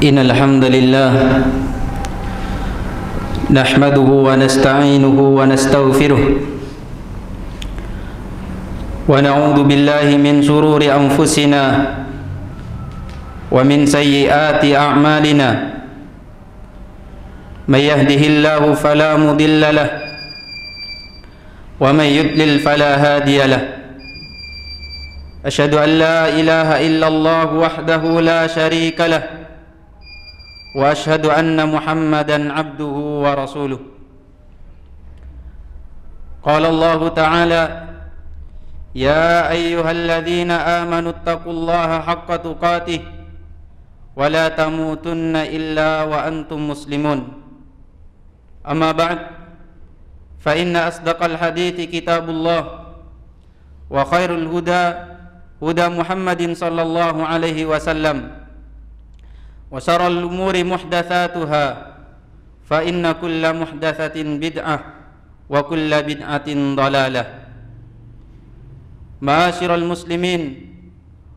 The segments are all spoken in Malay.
إن الحمد لله نحمده ونستعينه ونستغفره ونعوذ بالله من شرور أنفسنا ومن سيئات أعمالنا من يهده الله فلا مضل له ومن يضلل فلا هادي له أشهد أن لا إله إلا الله وحده لا شريك له وأشهد أن محمدا عبده ورسوله قال الله تعالى يا أيها الذين آمنوا اتقوا الله حق تقاته ولا تموتن إلا وأنتم مسلمون أما بعد فإن أصدق الحديث كتاب الله وخير الهدى هدى محمد صلى الله عليه وسلم وشر الأمور محدثاتها فإن كل محدثة بدعة وكل بدعة ضلالة. معاشر المسلمين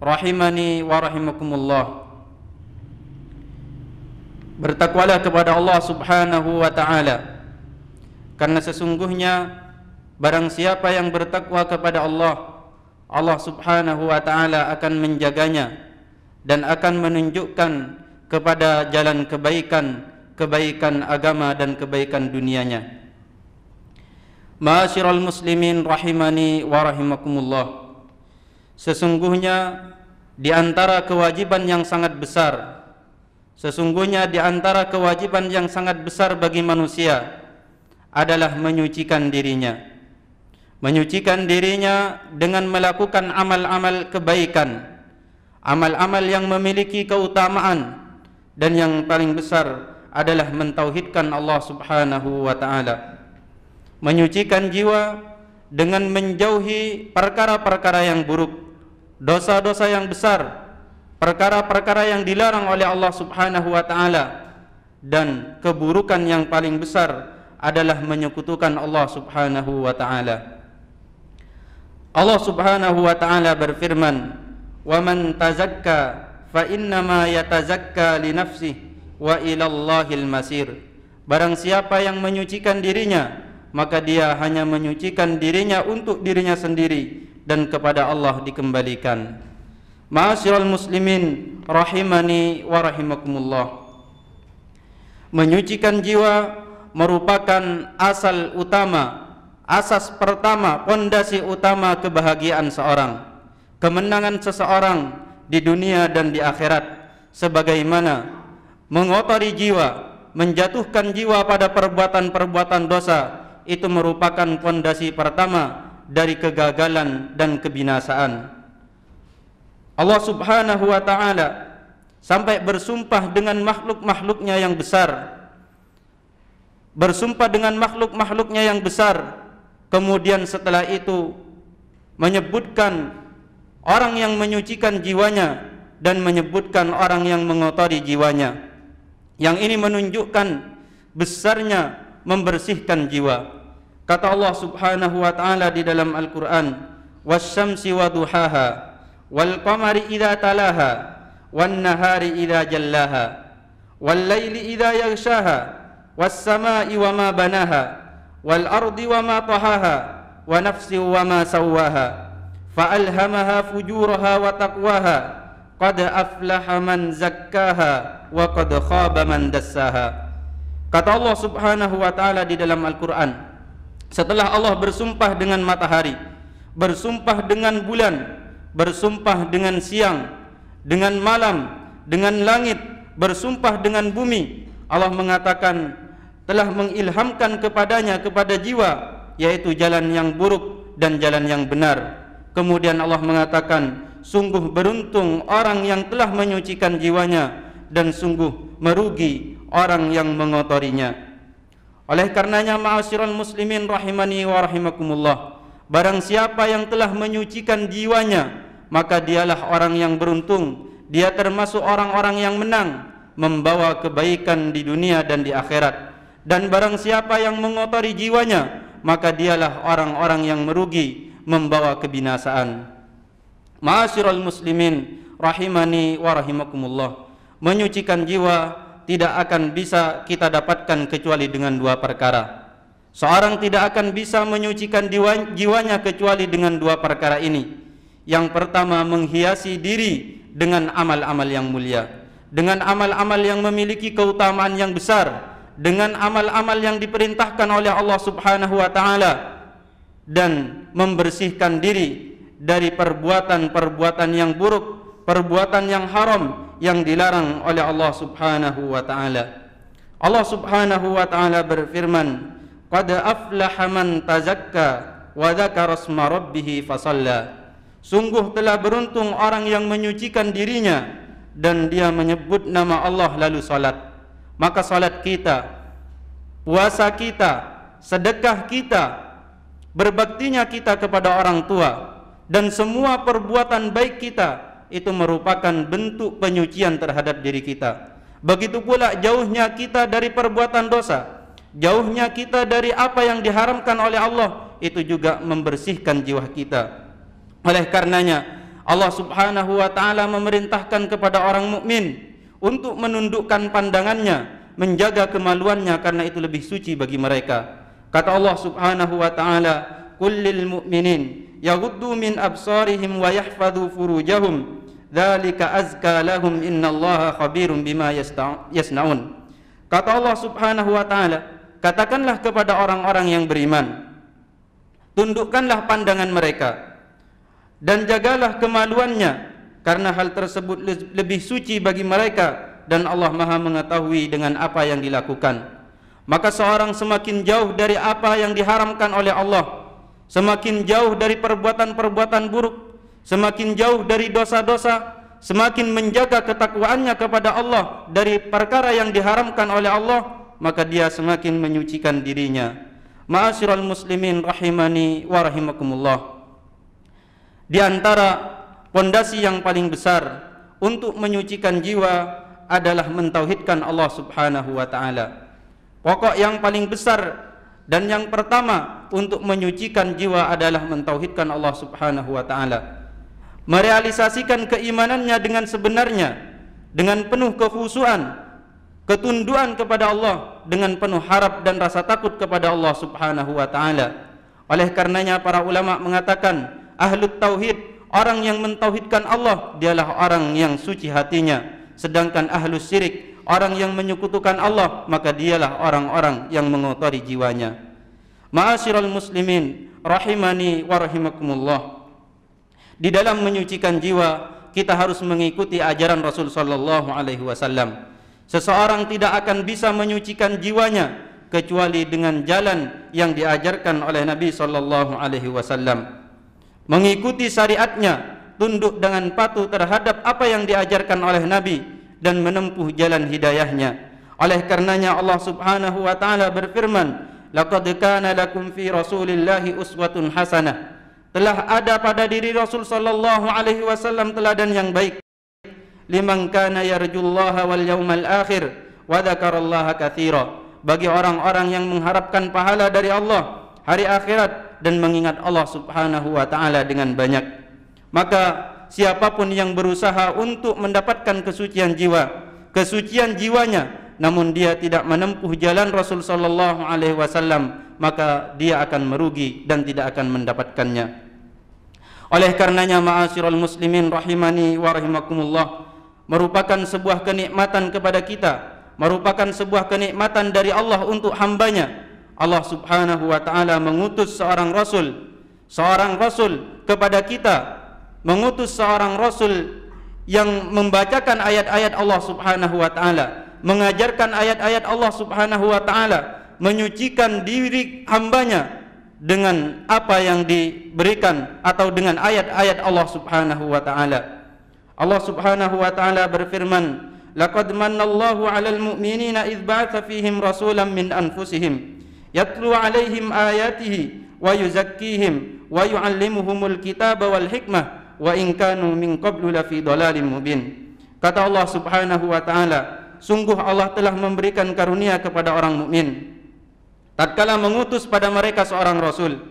rahimani wa rahimakumullah, bertakwalah kepada Allah subhanahu wa ta'ala, karena sesungguhnya barang siapa yang bertakwa kepada Allah, Allah subhanahu wa ta'ala akan menjaganya dan akan menunjukkan kepada jalan kebaikan, kebaikan agama dan kebaikan dunianya. Ma'asyiral muslimin rahimani wa rahimakumullah, sesungguhnya di antara kewajiban yang sangat besar, sesungguhnya di antara kewajiban yang sangat besar bagi manusia adalah menyucikan dirinya. Menyucikan dirinya dengan melakukan amal-amal kebaikan, amal-amal yang memiliki keutamaan, dan yang paling besar adalah mentauhidkan Allah subhanahu wa ta'ala. Menyucikan jiwa dengan menjauhi perkara-perkara yang buruk, dosa-dosa yang besar, perkara-perkara yang dilarang oleh Allah subhanahu wa ta'ala, dan keburukan yang paling besar adalah menyekutukan Allah subhanahu wa ta'ala. Allah subhanahu wa ta'ala berfirman, wa man tazakka fa innama yatazakka li nafsihi wa ilallahil masir. Barang siapa yang menyucikan dirinya, maka dia hanya menyucikan dirinya untuk dirinya sendiri, dan kepada Allah dikembalikan. Ma'asyiral muslimin rahimani wa rahimakumullah, menyucikan jiwa merupakan asal utama, asas pertama, pondasi utama kebahagiaan seorang, kemenangan seseorang di dunia dan di akhirat. Sebagaimana mengotori jiwa, menjatuhkan jiwa pada perbuatan-perbuatan dosa, itu merupakan pondasi pertama dari kegagalan dan kebinasaan. Allah subhanahu wa ta'ala sampai bersumpah dengan makhluk-makhluknya yang besar, bersumpah dengan makhluk-makhluknya yang besar, kemudian setelah itu menyebutkan orang yang menyucikan jiwanya dan menyebutkan orang yang mengotori jiwanya. Yang ini menunjukkan besarnya membersihkan jiwa. Kata Allah subhanahu wa ta'ala di dalam Al-Quran, wasyamsi wa duhaha wal qamari idha talaha wan nahari idha jallaha wal layli idha yaghshaha was samai wa ma banaha wal ardi wa ma tahaha wa nafsi wa ma sawaha fa alhamaha fujuraha wa taqwaha qad aflaha man zakkaha wa qad khaba man dassaha. Kata Allah subhanahu wa ta'ala di dalam Al-Quran, setelah Allah bersumpah dengan matahari, bersumpah dengan bulan, bersumpah dengan siang, dengan malam, dengan langit, bersumpah dengan bumi, Allah mengatakan telah mengilhamkan kepadanya, kepada jiwa, yaitu jalan yang buruk dan jalan yang benar. Kemudian Allah mengatakan, sungguh beruntung orang yang telah menyucikan jiwanya, dan sungguh merugi orang yang mengotorinya. Oleh karenanya, ma'asyiral muslimin rahimani wa rahimakumullah, barang siapa yang telah menyucikan jiwanya, maka dialah orang yang beruntung. Dia termasuk orang-orang yang menang, membawa kebaikan di dunia dan di akhirat. Dan barang siapa yang mengotori jiwanya, maka dialah orang-orang yang merugi, membawa kebinasaan. Ma'asyiral muslimin rahimani wa rahimakumullah, Menyucikan jiwa tidak akan bisa kita dapatkan kecuali dengan dua perkara. Seorang tidak akan bisa menyucikan jiwanya kecuali dengan dua perkara ini. Yang pertama, menghiasi diri dengan amal-amal yang mulia, dengan amal-amal yang memiliki keutamaan yang besar, dengan amal-amal yang diperintahkan oleh Allah Subhanahu wa taala, dan membersihkan diri dari perbuatan-perbuatan yang buruk, perbuatan yang haram yang dilarang oleh Allah Subhanahu wa taala. Allah Subhanahu wa taala berfirman, "Qad aflaha man tazakka wa dzakara asma rabbih fasalla." Sungguh telah beruntung orang yang menyucikan dirinya dan dia menyebut nama Allah lalu salat. Maka salat kita, puasa kita, sedekah kita, berbaktinya kita kepada orang tua, dan semua perbuatan baik kita itu merupakan bentuk penyucian terhadap diri kita. Begitu pula jauhnya kita dari perbuatan dosa, jauhnya kita dari apa yang diharamkan oleh Allah, itu juga membersihkan jiwa kita. Oleh karenanya Allah Subhanahu wa taala memerintahkan kepada orang mukmin untuk menundukkan pandangannya, menjaga kemaluannya, karena itu lebih suci bagi mereka. Kata Allah Subhanahu wa taala, "Qul lil mu'minin yaghuddu min absarihim wa yahfadhu furujahum, dzalika azka lahum innallaha khabirum bima yasnaun." Kata Allah Subhanahu wa taala, katakanlah kepada orang-orang yang beriman, tundukkanlah pandangan mereka dan jagalah kemaluannya, karena hal tersebut lebih suci bagi mereka dan Allah Maha mengetahui dengan apa yang dilakukan. Maka seorang semakin jauh dari apa yang diharamkan oleh Allah, semakin jauh dari perbuatan-perbuatan buruk, semakin jauh dari dosa-dosa, semakin menjaga ketakwaannya kepada Allah dari perkara yang diharamkan oleh Allah, maka dia semakin menyucikan dirinya. Ma'asyiral muslimin rahimani wa rahimakumullah. Di antara pondasi yang paling besar untuk menyucikan jiwa adalah mentauhidkan Allah Subhanahu wa taala. Pokok yang paling besar dan yang pertama untuk menyucikan jiwa adalah mentauhidkan Allah Subhanahu wa taala. Merealisasikan keimanannya dengan sebenarnya, dengan penuh kekhusyuan, ketunduan kepada Allah, dengan penuh harap dan rasa takut kepada Allah Subhanahu wa taala. Oleh karenanya para ulama mengatakan, ahlut tauhid, orang yang mentauhidkan Allah, dialah orang yang suci hatinya. Sedangkan ahlus syirik, orang yang menyekutukan Allah, maka dialah orang-orang yang mengotori jiwanya. Ma'asyiral muslimin rahimani wa rahimakumullah. Di dalam menyucikan jiwa, kita harus mengikuti ajaran Rasul sallallahu alaihi wasallam. Seseorang tidak akan bisa menyucikan jiwanya kecuali dengan jalan yang diajarkan oleh Nabi sallallahu alaihi wasallam. Mengikuti syariatnya, tunduk dengan patuh terhadap apa yang diajarkan oleh Nabi, dan menempuh jalan hidayahnya. Oleh karenanya Allah Subhanahu wa taala berfirman, "Laqad kana lakum fi Rasulillahi uswatun hasanah." Telah ada pada diri Rasul sallallahu alaihi wasallam teladan yang baik. "Liman kana yarjullaha wal yaumal akhir wa dzakarallaha katsira." Bagi orang-orang yang mengharapkan pahala dari Allah, hari akhirat, dan mengingat Allah Subhanahu wa taala dengan banyak. Maka siapapun yang berusaha untuk mendapatkan kesucian jiwa, kesucian jiwanya, namun dia tidak menempuh jalan Rasul sallallahu alaihi wasallam, maka dia akan merugi dan tidak akan mendapatkannya. Oleh karenanya ma'asyiral muslimin rahimani wa rahimakumullah, merupakan sebuah kenikmatan kepada kita, merupakan sebuah kenikmatan dari Allah untuk hambanya. Allah Subhanahu wa taala mengutus seorang rasul kepada kita, mengutus seorang rasul yang membacakan ayat-ayat Allah Subhanahu wa taala, mengajarkan ayat-ayat Allah Subhanahu wa taala, menyucikan diri hambanya dengan apa yang diberikan atau dengan ayat-ayat Allah Subhanahu wa taala. Allah Subhanahu wa taala berfirman, "Laqad manallahu 'alal mu'minina idz ba'atsa fihim rasulan min anfusihim yatlu 'alaihim ayatihi wa yuzakkihim wa yu'allimuhumul kitaba wal hikmah wa in kanu min qablu lafi dhalalin mubin." Kata Allah Subhanahu wa taala, sungguh Allah telah memberikan karunia kepada orang mukmin tatkala mengutus pada mereka seorang rasul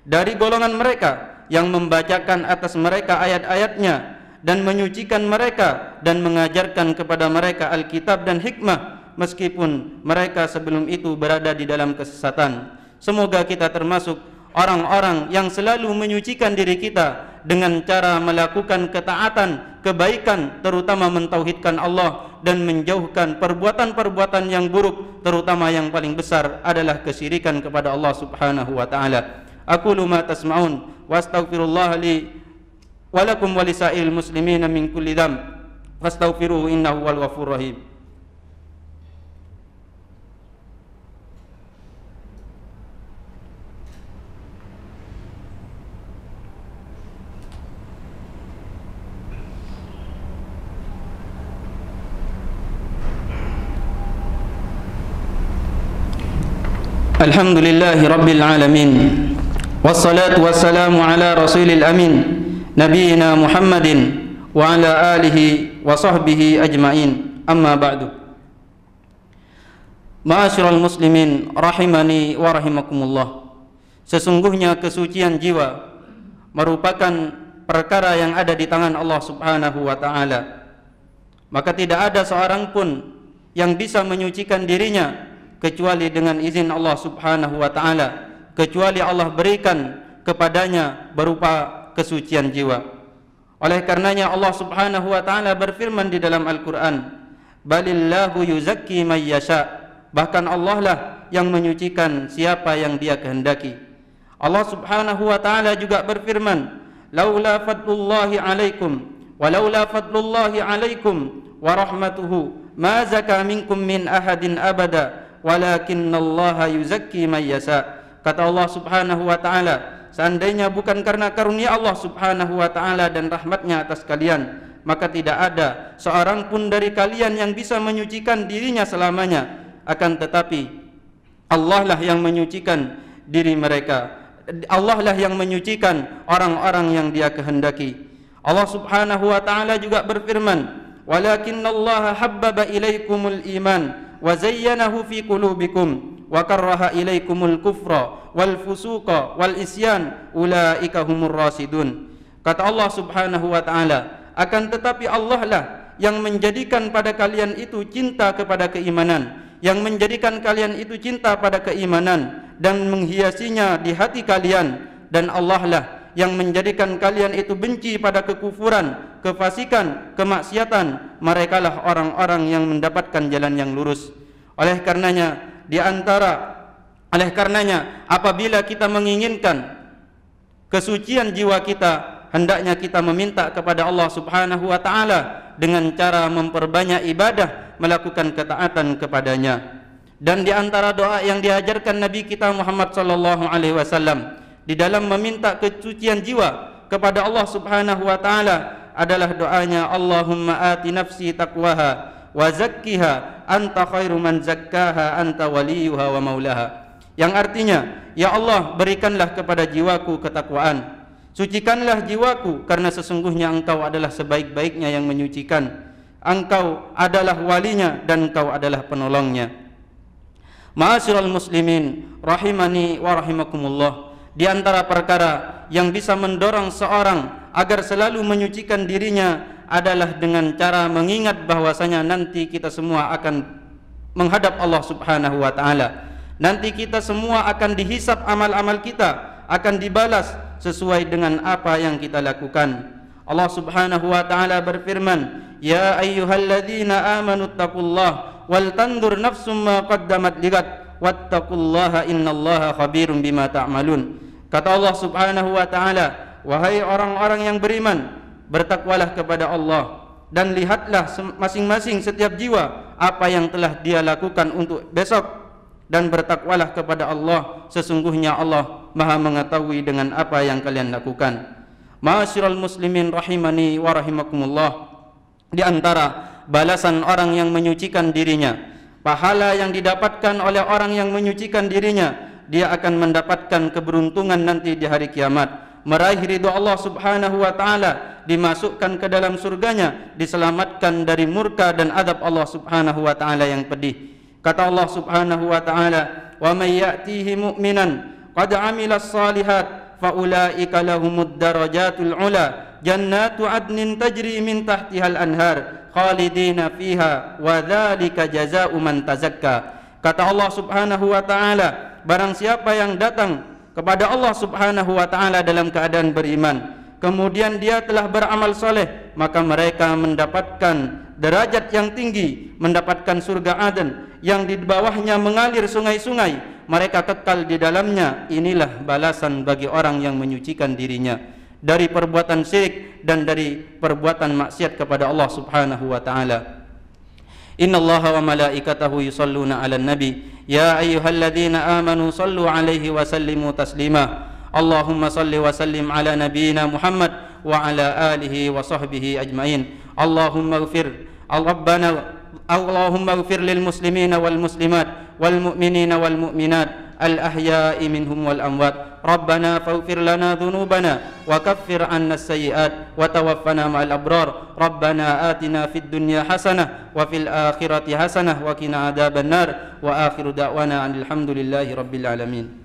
dari golongan mereka yang membacakan atas mereka ayat-ayatnya dan menyucikan mereka dan mengajarkan kepada mereka Alkitab dan hikmah meskipun mereka sebelum itu berada di dalam kesesatan. Semoga kita termasuk orang-orang yang selalu menyucikan diri kita dengan cara melakukan ketaatan, kebaikan, terutama mentauhidkan Allah dan menjauhkan perbuatan-perbuatan yang buruk, terutama yang paling besar adalah kesyirikan kepada Allah Subhanahu wa taala. Aqulu ma tasma'un wa astaghfirullah li wa lakum wa lisairil muslimina min kulli dzamb fastaghfiruhu innahu wal ghafurur rahim. Alhamdulillahi rabbil alamin, wassalatu wassalamu ala rasulil amin, nabiyina Muhammadin wa ala alihi wa sahbihi ajma'in. Amma ba'du. Ma'asyiral muslimin rahimani wa rahimakumullah. Sesungguhnya kesucian jiwa merupakan perkara yang ada di tangan Allah Subhanahu wa taala. Maka tidak ada seorang pun yang bisa menyucikan dirinya kecuali dengan izin Allah Subhanahu wa taala, kecuali Allah berikan kepadanya berupa kesucian jiwa. Oleh karenanya Allah Subhanahu wa taala berfirman di dalam Al-Qur'an, balillahu yuzakki may yasha, bahkan Allah lah yang menyucikan siapa yang Dia kehendaki. Allah Subhanahu wa taala juga berfirman, laula fadlullahi alaikum walaula fadlullahi alaikum wa rahmatuhu ma zaka minkum min ahadin abada walakinnallaha yuzakki may yasha. Kata Allah Subhanahu wa taala, seandainya bukan karena karunia Allah Subhanahu wa taala dan rahmatnya atas kalian, maka tidak ada seorang pun dari kalian yang bisa menyucikan dirinya selamanya. Akan tetapi Allah lah yang menyucikan diri mereka. Allah lah yang menyucikan orang-orang yang Dia kehendaki. Allah Subhanahu wa taala juga berfirman, walakinnallaha habbaba ilaikumul iman wa zayyanahu fi qulubikum wa karraha ilaikumul kufra wal fusuqa wal isyan ulaika humur rasidun. Kata Allah Subhanahu wa taala, akan tetapi Allah lah yang menjadikan pada kalian itu cinta kepada keimanan, yang menjadikan kalian itu cinta pada keimanan dan menghiasinya di hati kalian, dan Allah lah yang menjadikan kalian itu benci pada kekufuran, kefasikan, kemaksiatan. Merekalah orang-orang yang mendapatkan jalan yang lurus. Oleh karenanya apabila kita menginginkan kesucian jiwa kita, hendaknya kita meminta kepada Allah Subhanahu wa taala dengan cara memperbanyak ibadah, melakukan ketaatan kepadanya. Dan di antara doa yang diajarkan Nabi kita Muhammad sallallahu alaihi wasallam di dalam meminta kesucian jiwa kepada Allah Subhanahu wa taala adalah doanya, Allahumma ati nafsi taqwaha wa zakkiha anta khairu man zakkaha anta waliyuha wa maulaha. Yang artinya, ya Allah, berikanlah kepada jiwaku ketakwaan, sucikanlah jiwaku karena sesungguhnya Engkau adalah sebaik-baiknya yang menyucikan, Engkau adalah walinya dan Engkau adalah penolongnya. Ma'asyiral muslimin rahimani wa rahimakumullah, di antara perkara yang bisa mendorong seorang agar selalu menyucikan dirinya adalah dengan cara mengingat bahwasanya nanti kita semua akan menghadap Allah Subhanahu wa taala. Nanti kita semua akan dihisab amal-amal kita, akan dibalas sesuai dengan apa yang kita lakukan. Allah Subhanahu wa taala berfirman, ya ayyuhalladzina amanu taqullaha wal tandur nafsum ma qaddamat ligat wattaqullaha innallaha khabirum bima ta'malun. Kata Allah Subhanahu wa taala, wahai orang-orang yang beriman, bertakwalah kepada Allah dan lihatlah masing-masing setiap jiwa apa yang telah dia lakukan untuk besok, dan bertakwalah kepada Allah, sesungguhnya Allah Maha mengetahui dengan apa yang kalian lakukan. Ma'asyiral muslimin rahimani wa rahimakumullah, di antara balasan orang yang menyucikan dirinya, pahala yang didapatkan oleh orang yang menyucikan dirinya, dia akan mendapatkan keberuntungan nanti di hari kiamat, meraih ridha Allah Subhanahu wa taala, dimasukkan ke dalam surganya, diselamatkan dari murka dan adab Allah Subhanahu wa taala yang pedih. Kata Allah Subhanahu wa taala, wa may ya'tihi mu'minan qad 'amilas shalihat fa ulaika lahumud darajatul ula jannatu adnin tajri min tahtihal anhar khalidina fiha wa dzalika jazaa'u man tazakka. Kata Allah Subhanahu wa taala, barang siapa yang datang kepada Allah Subhanahu wa taala dalam keadaan beriman, kemudian dia telah beramal soleh, maka mereka mendapatkan derajat yang tinggi, mendapatkan surga Aden yang di bawahnya mengalir sungai-sungai, mereka kekal di dalamnya. Inilah balasan bagi orang yang menyucikan dirinya dari perbuatan syirik dan dari perbuatan maksiat kepada Allah Subhanahu wa taala. Innallaha wa malaikatahu yusalluna 'alan nabi ya ayyuhalladzina amanu sallu 'alaihi wa sallimu taslima. Allahumma salli wa sallim ala nabiyyina Muhammad wa ala alihi wa sahbihi ajmain. Allahumma ighfir lil muslimina wal muslimat wal mu'minina wal mu'minat al ahya'i minhum wal amwat. Rabbana faghfir lana dhunubana wa kaffir 'anna as-sayyi'at wa tawaffana ma'al abrar. Rabbana atina fid dunya hasanah wa fil akhirati hasanah wa qina adzaban nar. Wa akhiru da'wana alhamdulillahi rabbil alamin.